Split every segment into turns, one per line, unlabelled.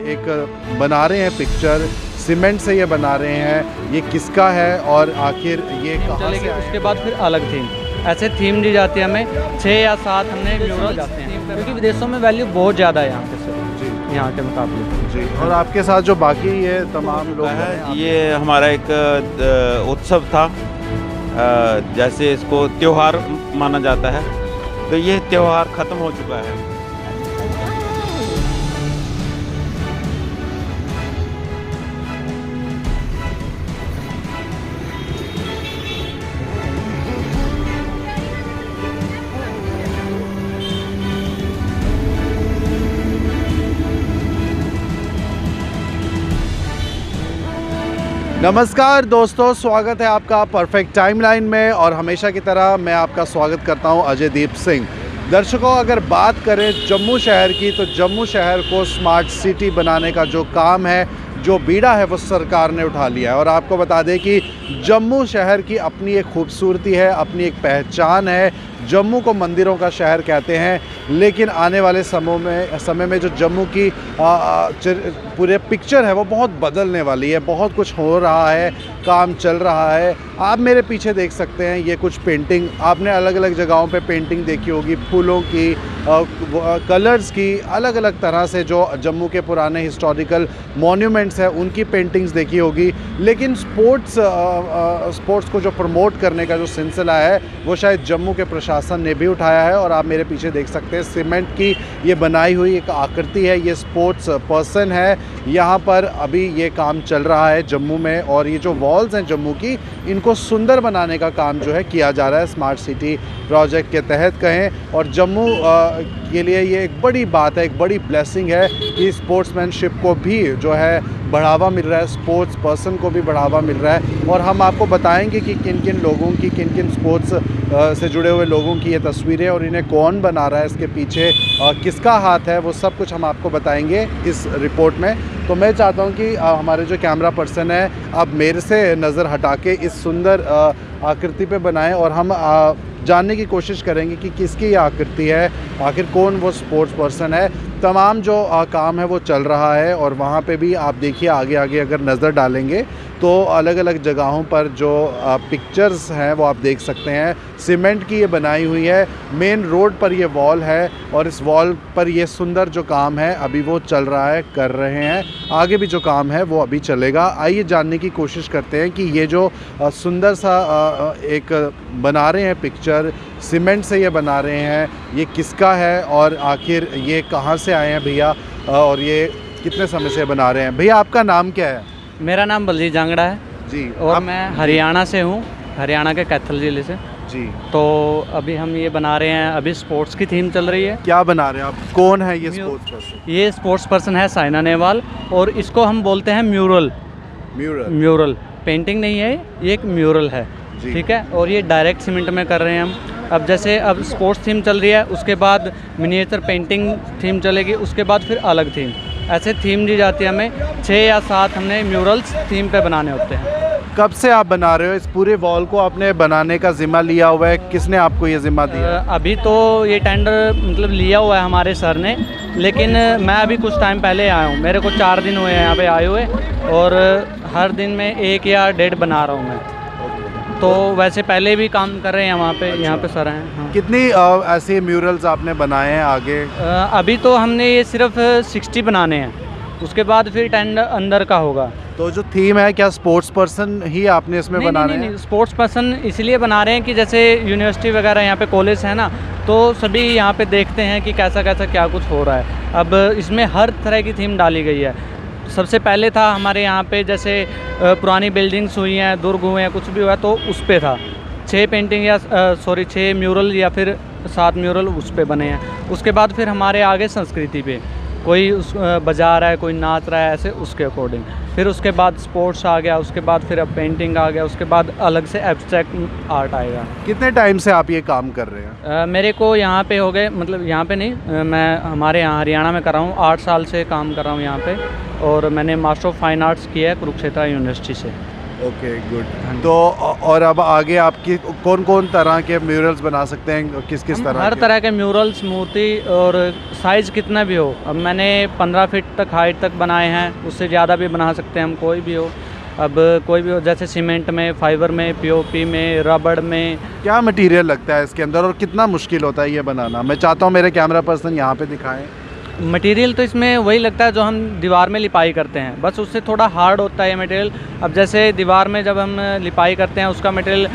एक बना रहे हैं पिक्चर, सीमेंट से ये बना रहे हैं, ये किसका है और आखिर ये कहाँ से आया?
उसके बाद फिर अलग थीम, ऐसे थीम दी जाती है हमें 6 या 7 हमने म्यूरल जाते हैं, क्योंकि विदेशों में वैल्यू बहुत ज़्यादा है यहाँ पे सर, यहाँ के मुकाबले।
जी। और आपके साथ जो बाकी ये तमाम लोग हैं,
ये हमारा एक उत्सव था, जैसे इसको त्योहार माना जाता है, तो ये त्योहार ख़त्म हो चुका है।
नमस्कार दोस्तों, स्वागत है आपका परफेक्ट टाइमलाइन में और हमेशा की तरह मैं आपका स्वागत करता हूं अजयदीप सिंह। दर्शकों, अगर बात करें जम्मू शहर की, तो जम्मू शहर को स्मार्ट सिटी बनाने का जो काम है, जो बीड़ा है, वो सरकार ने उठा लिया है। और आपको बता दें कि जम्मू शहर की अपनी एक खूबसूरती है, अपनी एक पहचान है। जम्मू को मंदिरों का शहर कहते हैं, लेकिन आने वाले समय में जो जम्मू की पूरे पिक्चर है वो बहुत बदलने वाली है। बहुत कुछ हो रहा है, काम चल रहा है। आप मेरे पीछे देख सकते हैं, ये कुछ पेंटिंग आपने अलग अलग जगहों पे पेंटिंग देखी होगी, फूलों की, कलर्स की, अलग अलग तरह से जो जम्मू के पुराने हिस्टोरिकल मॉन्यूमेंट्स हैं उनकी पेंटिंग्स देखी होगी। लेकिन स्पोर्ट्स को जो प्रमोट करने का जो सिलसिला है वो शायद जम्मू के प्रशासन ने भी उठाया है। और आप मेरे पीछे देख सकते हैं, सीमेंट की ये बनाई हुई एक आकृति है, ये स्पोर्ट्स पर्सन है। यहाँ पर अभी ये काम चल रहा है जम्मू में, और ये जो वॉल्स हैं जम्मू की, इनको सुंदर बनाने का काम जो है किया जा रहा है स्मार्ट सिटी प्रोजेक्ट के तहत कहें। और जम्मू के लिए ये एक बड़ी बात है, एक बड़ी ब्लेसिंग है कि स्पोर्ट्समैनशिप को भी जो है बढ़ावा मिल रहा है, स्पोर्ट्स पर्सन को भी बढ़ावा मिल रहा है। और हम आपको बताएंगे कि किन किन लोगों की, किन किन स्पोर्ट्स से जुड़े हुए लोगों की ये तस्वीरें और इन्हें कौन बना रहा है, इसके पीछे किसका हाथ है, वो सब कुछ हम आपको बताएंगे इस रिपोर्ट में। तो मैं चाहता हूँ कि हमारे जो कैमरा पर्सन है अब मेरे से नज़र हटा के इस सुंदर आकृति पे बनाएं और हम जानने की कोशिश करेंगे कि किसकी ये आकृति है, आखिर कौन वो स्पोर्ट्स पर्सन है। तमाम जो काम है वो चल रहा है और वहाँ पे भी आप देखिए आगे आगे अगर नज़र डालेंगे तो अलग अलग जगहों पर जो पिक्चर्स हैं वो आप देख सकते हैं। सीमेंट की ये बनाई हुई है, मेन रोड पर ये वॉल है और इस वॉल पर ये सुंदर जो काम है अभी वो चल रहा है, कर रहे हैं। आगे भी जो काम है वो अभी चलेगा। आइए जानने की कोशिश करते हैं कि ये जो सुंदर सा एक बना रहे हैं पिक्चर, सीमेंट से ये बना रहे हैं, ये किसका है और आखिर ये कहाँ से आए हैं भैया, और ये कितने समय से बना रहे हैं। भैया आपका नाम क्या है?
मेरा नाम बलजीत जांगड़ा है
जी।
और मैं हरियाणा से हूँ, हरियाणा के कैथल ज़िले से
जी।
तो अभी हम ये बना रहे हैं, अभी स्पोर्ट्स की थीम चल रही है।
क्या बना रहे हैं आप? कौन है ये स्पोर्ट्स पर्सन?
ये स्पोर्ट्स पर्सन है साइना नेहवाल और इसको हम बोलते हैं म्यूरल। म्यूरल पेंटिंग नहीं है, ये एक म्यूरल है, ठीक है। और ये डायरेक्ट सीमेंट में कर रहे हैं हम। अब जैसे अब स्पोर्ट्स थीम चल रही है, उसके बाद मिनिएचर पेंटिंग थीम चलेगी, उसके बाद फिर अलग थीम, ऐसे थीम दी जाती है हमें 6 या 7 हमने म्यूरल्स थीम पे बनाने होते हैं।
कब से आप बना रहे हो? इस पूरे वॉल को आपने बनाने का जिम्मा लिया हुआ है, किसने आपको ये जिम्मा दिया?
अभी तो ये टेंडर मतलब लिया हुआ है हमारे सर ने, लेकिन मैं अभी कुछ टाइम पहले आया हूँ, मेरे को 4 दिन हुए हैं यहाँ पे आए हुए और हर दिन में 1 या 1.5 बना रहा हूँ मैं। तो वैसे पहले भी काम कर रहे हैं वहाँ पे, यहाँ पे सर हैं। हाँ।
कितनी ऐसे म्यूरल्स आपने बनाए हैं आगे?
अभी तो हमने ये सिर्फ 60 बनाने हैं, उसके बाद फिर टेंडर अंदर का होगा।
तो जो थीम है, क्या स्पोर्ट्स पर्सन ही आपने इसमें बनाने हैं?
नहीं, स्पोर्ट्स पर्सन इसलिए बना रहे हैं कि जैसे यूनिवर्सिटी वगैरह यहाँ पे कॉलेज है ना, तो सभी यहाँ पे देखते हैं कि कैसा कैसा क्या कुछ हो रहा है। अब इसमें हर तरह की थीम डाली गई है। सबसे पहले था हमारे यहाँ पे जैसे पुरानी बिल्डिंग्स हुई हैं, दुर्ग हुए हैं, कुछ भी हुआ तो उस पे था 6 पेंटिंग या 6 म्यूरल या फिर 7 म्यूरल उस पे बने हैं। उसके बाद फिर हमारे आगे संस्कृति पे कोई बजा रहा है, कोई नाच रहा है, ऐसे उसके अकॉर्डिंग। फिर उसके बाद स्पोर्ट्स आ गया, उसके बाद फिर अब पेंटिंग आ गया, उसके बाद अलग से एब्स्ट्रैक्ट आर्ट आएगा।
कितने टाइम से आप ये काम कर रहे हैं?
मेरे को यहाँ पे हो गए, मतलब यहाँ पे नहीं, मैं हमारे यहाँ हरियाणा में कर रहा हूँ, 8 साल से काम कर रहा हूँ यहाँ पे। और मैंने मास्टर ऑफ फाइन आर्ट्स किया है कुरुक्षेत्र यूनिवर्सिटी से।
Okay good.
हाँ जी।
तो और अब आगे आपकी कौन कौन तरह के म्यूरल्स बना सकते हैं, किस किस
हम
तरह
हर
के?
तरह के म्यूरल्स, मूर्ति और साइज़ कितना भी हो। अब मैंने 15 फीट तक हाइट तक बनाए हैं, उससे ज़्यादा भी बना सकते हैं हम, कोई भी हो। अब कोई भी हो, जैसे सीमेंट में, फाइबर में, पीओपी में, रबड़ में।
क्या मटेरियल लगता है इसके अंदर और कितना मुश्किल होता है ये बनाना? मैं चाहता हूँ मेरे कैमरा पर्सन यहाँ पे दिखाएं।
मटेरियल तो इसमें वही लगता है जो हम दीवार में लिपाई करते हैं, बस उससे थोड़ा हार्ड होता है ये मटेरियल। अब जैसे दीवार में जब हम लिपाई करते हैं उसका मटेरियल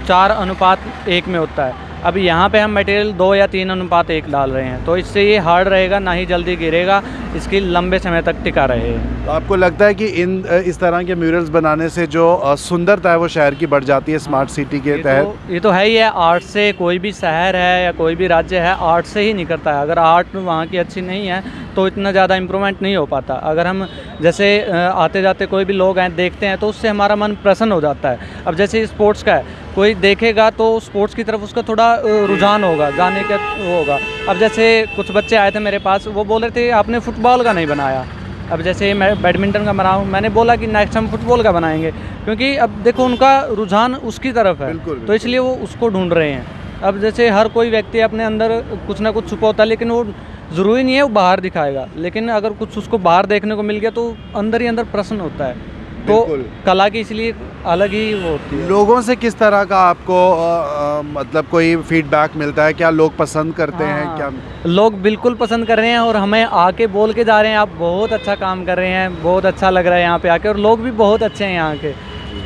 4:1 में होता है। अब यहाँ पे हम मटेरियल 2 या 3:1 डाल रहे हैं, तो इससे ये हार्ड रहेगा, ना ही जल्दी गिरेगा, इसकी लंबे समय तक टिका रहे।
तो आपको लगता है कि इस तरह के म्यूरल्स बनाने से जो सुंदरता है वो शहर की बढ़ जाती है स्मार्ट सिटी के तहत?
ये तो है ही है। आर्ट से कोई भी शहर है या कोई भी राज्य है, आर्ट से ही निकलता है। अगर आर्ट वहाँ की अच्छी नहीं है तो इतना ज़्यादा इम्प्रूवमेंट नहीं हो पाता। अगर हम जैसे आते जाते कोई भी लोग हैं देखते हैं तो उससे हमारा मन प्रसन्न हो जाता है। अब जैसे स्पोर्ट्स का है, कोई देखेगा तो स्पोर्ट्स की तरफ उसका थोड़ा रुझान होगा, जाने का वो होगा। अब जैसे कुछ बच्चे आए थे मेरे पास, वो बोल रहे थे आपने फुटबॉल का नहीं बनाया। अब जैसे मैं बैडमिंटन का बनाऊँ, मैंने बोला कि नेक्स्ट हम फुटबॉल का बनाएंगे, क्योंकि अब देखो उनका रुझान उसकी तरफ है।
बिल्कुल,
तो इसलिए वो उसको ढूंढ रहे हैं। अब जैसे हर कोई व्यक्ति अपने अंदर कुछ ना कुछ छुपा होता है, लेकिन वो ज़रूरी नहीं है वो बाहर दिखाएगा, लेकिन अगर कुछ उसको बाहर देखने को मिल गया तो अंदर ही अंदर प्रसन्न होता है। तो
बिल्कुल।
कला की इसलिए अलग ही वो होती है।
लोगों से किस तरह का आपको मतलब कोई फीडबैक मिलता है? क्या लोग पसंद करते हैं?
हाँ,
क्या
लोग बिल्कुल पसंद कर रहे हैं और हमें आके बोल के जा रहे हैं आप बहुत अच्छा काम कर रहे हैं, बहुत अच्छा लग रहा है यहाँ पे आके। और लोग भी बहुत अच्छे हैं यहाँ के,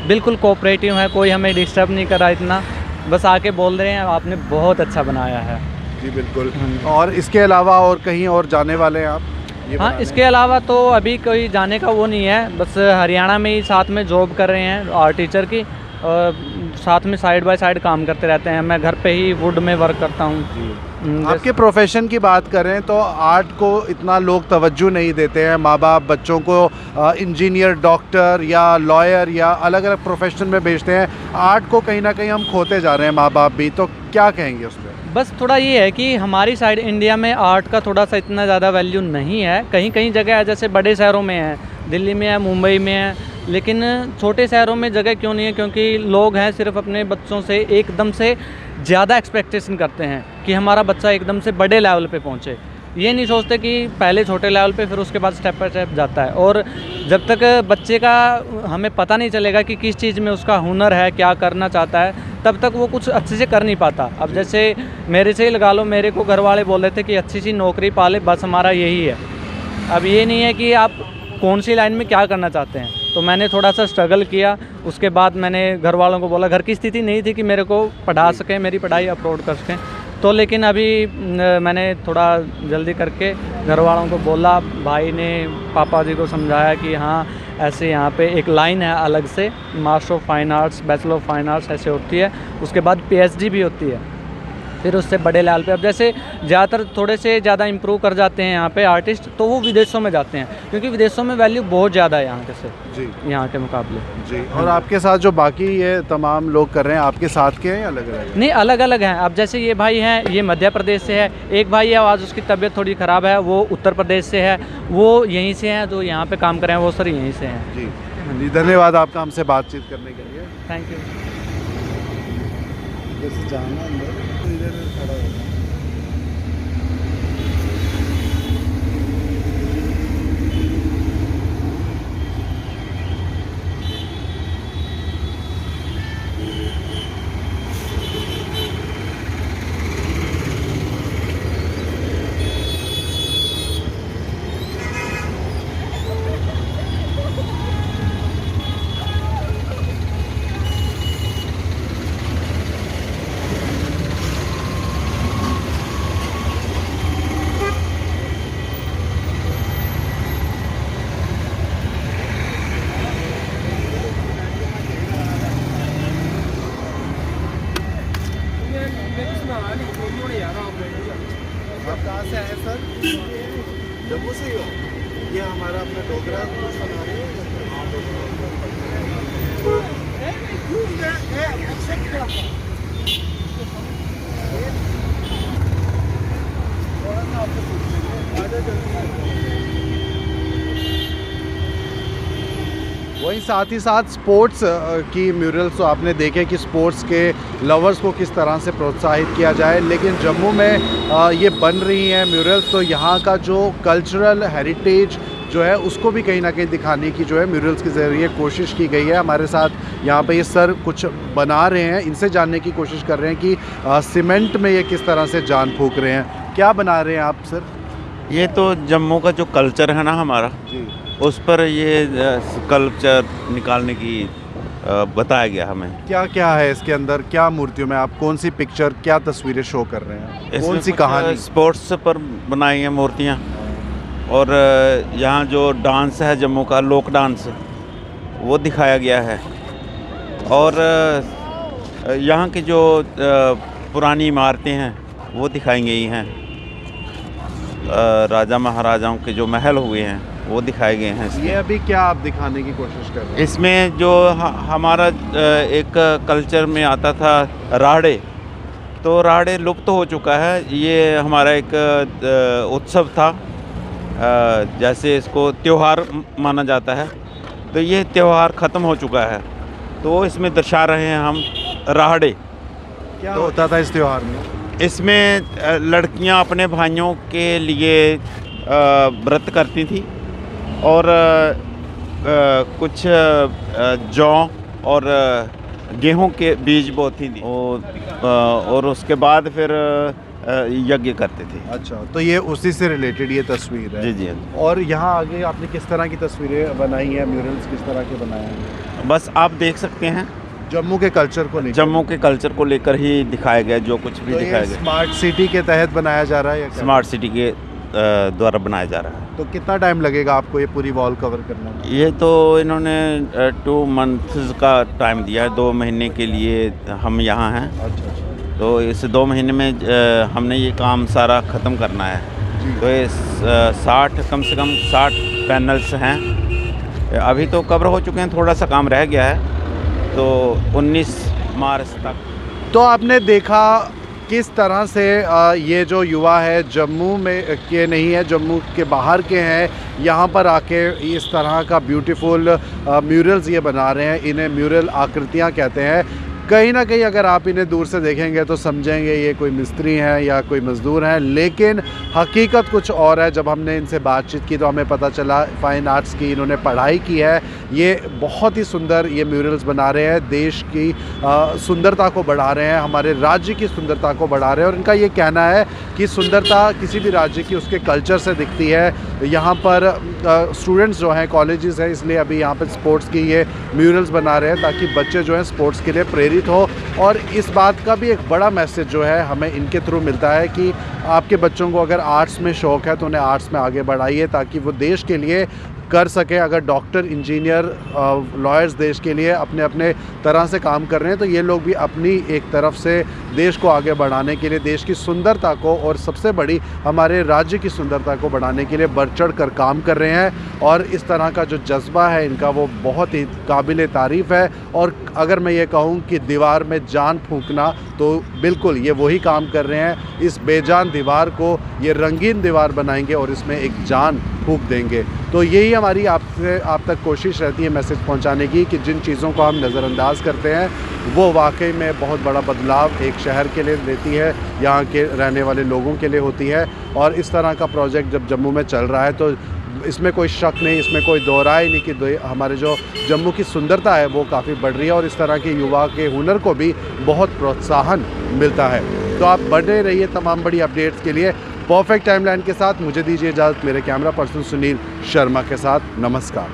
बिल्कुल कोऑपरेटिव हैं, कोई हमें डिस्टर्ब नहीं कर रहा इतना, बस आके बोल रहे हैं आपने बहुत अच्छा बनाया है।
जी बिल्कुल।
हाँ।
और इसके अलावा और कहीं और जाने वाले हैं आप? ये
हाँ,
बनाने?
इसके अलावा तो अभी कोई जाने का वो नहीं है, बस हरियाणा में ही साथ में जॉब कर रहे हैं आर्ट टीचर की, और साथ में साइड बाय साइड काम करते रहते हैं। मैं घर पे ही वुड में वर्क करता हूँ।
आपके प्रोफेशन की बात करें तो आर्ट को इतना लोग तवज्जो नहीं देते हैं। माँ बाप बच्चों को इंजीनियर, डॉक्टर या लॉयर या अलग अलग प्रोफेशन में भेजते हैं। आर्ट को कहीं ना कहीं हम खोते जा रहे हैं, माँ बाप भी। तो क्या कहेंगे उस पर?
बस थोड़ा ये है कि हमारी साइड इंडिया में आर्ट का थोड़ा सा इतना ज़्यादा वैल्यू नहीं है। कहीं कहीं जगह है, जैसे बड़े शहरों में है, दिल्ली में है, मुंबई में है, लेकिन छोटे शहरों में जगह क्यों नहीं है? क्योंकि लोग हैं सिर्फ अपने बच्चों से एकदम से ज़्यादा एक्सपेक्टेशन करते हैं कि हमारा बच्चा एकदम से बड़े लेवल पे पहुँचे। ये नहीं सोचते कि पहले छोटे लेवल पे, फिर उसके बाद स्टेप बाय स्टेप जाता है। और जब तक बच्चे का हमें पता नहीं चलेगा कि किस चीज़ में उसका हुनर है, क्या करना चाहता है, तब तक वो कुछ अच्छे से कर नहीं पाता। अब जैसे मेरे से ही लगा लो, मेरे को घर वाले बोल रहे थे कि अच्छी सी नौकरी पाले, बस हमारा यही है। अब ये नहीं है कि आप कौन सी लाइन में क्या करना चाहते हैं। तो मैंने थोड़ा सा स्ट्रगल किया, उसके बाद मैंने घर वालों को बोला, घर की स्थिति नहीं थी कि मेरे को पढ़ा सकें, मेरी पढ़ाई अपलोड कर सकें। तो लेकिन अभी मैंने थोड़ा जल्दी करके घर वालों को बोला, भाई ने पापा जी को समझाया कि हाँ ऐसे यहाँ पे एक लाइन है अलग से, master of fine arts, bachelor of fine arts ऐसे होती है, उसके बाद पीएचडी भी होती है, फिर उससे बड़े लेवल पे। अब जैसे ज़्यादातर थोड़े से ज़्यादा इंप्रूव कर जाते हैं यहाँ पे आर्टिस्ट, तो वो विदेशों में जाते हैं, क्योंकि विदेशों में वैल्यू बहुत ज़्यादा है यहाँ के से,
जी
यहाँ के मुकाबले।
जी। और आपके साथ जो बाकी ये तमाम लोग कर रहे हैं, आपके साथ के हैं या अलग अलग?
नहीं, अलग अलग हैं। अब जैसे ये भाई हैं, ये मध्य प्रदेश से है, एक भाई है आज उसकी तबीयत थोड़ी ख़राब है, वो उत्तर प्रदेश से है, वो यहीं से हैं, जो यहाँ पे काम कर रहे हैं वो सर यहीं से हैं।
जी जी, धन्यवाद आपका हमसे बातचीत करने के लिए।
Thank you.
जैसे जाना अंदर, इधर खड़ा होना। आप कहाँ से आए सर? जम्मू से ही हो? ये हमारा अपना डोगरा कुछ बना रहे हो? वहीं साथ ही साथ स्पोर्ट्स की म्यूरल्स तो आपने देखे कि स्पोर्ट्स के लवर्स को किस तरह से प्रोत्साहित किया जाए, लेकिन जम्मू में ये बन रही हैं म्यूरल्स, तो यहाँ का जो कल्चरल हेरिटेज जो है उसको भी कहीं ना कहीं दिखाने की जो है म्यूरल्स के ज़रिए कोशिश की गई है। हमारे साथ यहाँ पे ये सर कुछ बना रहे हैं, इनसे जानने की कोशिश कर रहे हैं कि सीमेंट में ये किस तरह से जान फूंक रहे हैं। क्या बना रहे हैं आप सर?
ये तो जम्मू का जो कल्चर है ना हमारा,
जी,
उस पर ये कल्चर निकालने की बताया गया हमें।
क्या क्या है इसके अंदर, क्या मूर्तियों में आप कौन सी पिक्चर, क्या तस्वीरें शो कर रहे हैं, कौन सी कहानी?
स्पोर्ट्स पर बनाई हैं मूर्तियाँ, और यहाँ जो डांस है जम्मू का लोक डांस वो दिखाया गया है, और यहाँ की जो पुरानी इमारतें हैं वो दिखाई गई हैं, राजा महाराजाओं के जो महल हुए हैं वो दिखाए गए हैं।
ये अभी क्या आप दिखाने की कोशिश कर रहे हैं?
इसमें जो हमारा एक कल्चर में आता था राड़े, तो राड़े लुप्त हो चुका है। ये हमारा एक उत्सव था, जैसे इसको त्योहार माना जाता है, तो ये त्योहार ख़त्म हो चुका है, तो इसमें दर्शा रहे हैं हम राड़े।
क्या होता था इस त्योहार में?
इसमें लड़कियां अपने भाइयों के लिए व्रत करती थी, और कुछ जौ और गेहूं के बीज बोती थी, और उसके बाद फिर यज्ञ करते थे।
अच्छा, तो ये उसी से रिलेटेड ये तस्वीर है?
जी जी।
और यहाँ आगे आपने किस तरह की तस्वीरें बनाई हैं, म्यूरल्स किस तरह के बनाए हैं?
बस आप देख सकते हैं,
जम्मू के कल्चर को लेकर,
जम्मू के कल्चर को लेकर ही दिखाया गया, जो कुछ भी
तो
दिखाया
ये
गया
स्मार्ट सिटी के तहत बनाया जा रहा है या क्या?
स्मार्ट सिटी के द्वारा बनाया जा रहा है।
तो कितना टाइम लगेगा आपको ये पूरी वॉल कवर करने में?
ये तो इन्होंने 2 मंथ्स का टाइम दिया है, 2 महीने के लिए हम यहाँ हैं।
अच्छा,
तो इस 2 महीने में हमने ये काम सारा ख़त्म करना है।
जी।
तो ये 60 कम से कम 60 पैनल्स हैं, अभी तो कवर हो चुके हैं, थोड़ा सा काम रह गया है, तो 19 मार्च तक।
तो आपने देखा किस तरह से ये जो युवा है जम्मू में के नहीं है, जम्मू के बाहर के हैं, यहाँ पर आके इस तरह का ब्यूटीफुल म्यूरल्स ये बना रहे हैं। इन्हें म्यूरल आकृतियाँ कहते हैं। कहीं ना कहीं अगर आप इन्हें दूर से देखेंगे तो समझेंगे ये कोई मिस्त्री हैं या कोई मज़दूर हैं, लेकिन हकीकत कुछ और है। जब हमने इनसे बातचीत की तो हमें पता चला फ़ाइन आर्ट्स की इन्होंने पढ़ाई की है। ये बहुत ही सुंदर ये म्यूरल्स बना रहे हैं, देश की सुंदरता को बढ़ा रहे हैं, हमारे राज्य की सुंदरता को बढ़ा रहे हैं। और इनका ये कहना है कि सुंदरता किसी भी राज्य की उसके कल्चर से दिखती है। यहाँ पर स्टूडेंट्स जो हैं, कॉलेजेस हैं, इसलिए अभी यहाँ पर स्पोर्ट्स की ये म्यूरल्स बना रहे हैं ताकि बच्चे जो हैं स्पोर्ट्स के लिए प्रेरित हो। और इस बात का भी एक बड़ा मैसेज जो है हमें इनके थ्रू मिलता है कि आपके बच्चों को अगर आर्ट्स में शौक़ है तो उन्हें आर्ट्स में आगे बढ़ाइए ताकि वो देश के लिए कर सके। अगर डॉक्टर, इंजीनियर, लॉयर्स देश के लिए अपने अपने तरह से काम कर रहे हैं, तो ये लोग भी अपनी एक तरफ से देश को आगे बढ़ाने के लिए, देश की सुंदरता को और सबसे बड़ी हमारे राज्य की सुंदरता को बढ़ाने के लिए बढ़ चढ़ कर काम कर रहे हैं। और इस तरह का जो जज्बा है इनका वो बहुत ही काबिल तारीफ़ है। और अगर मैं ये कहूँ कि दीवार में जान फूंकना, तो बिल्कुल ये वही काम कर रहे हैं। इस बेजान दीवार को ये रंगीन दीवार बनाएंगे और इसमें एक जान फूंक देंगे। तो यही हमारी आप तक कोशिश रहती है मैसेज पहुंचाने की कि जिन चीज़ों को हम नज़रअंदाज करते हैं वो वाकई में बहुत बड़ा बदलाव एक शहर के लिए देती है, यहाँ के रहने वाले लोगों के लिए होती है। और इस तरह का प्रोजेक्ट जब जम्मू में चल रहा है तो इसमें कोई शक नहीं, इसमें कोई दो राय नहीं कि हमारे जो जम्मू की सुंदरता है वो काफ़ी बढ़ रही है और इस तरह के युवा के हुनर को भी बहुत प्रोत्साहन मिलता है। तो आप बने रहिए तमाम बड़ी अपडेट्स के लिए परफेक्ट टाइमलाइन के साथ। मुझे दीजिए इजाज़त मेरे कैमरा पर्सन सुनील शर्मा के साथ। नमस्कार।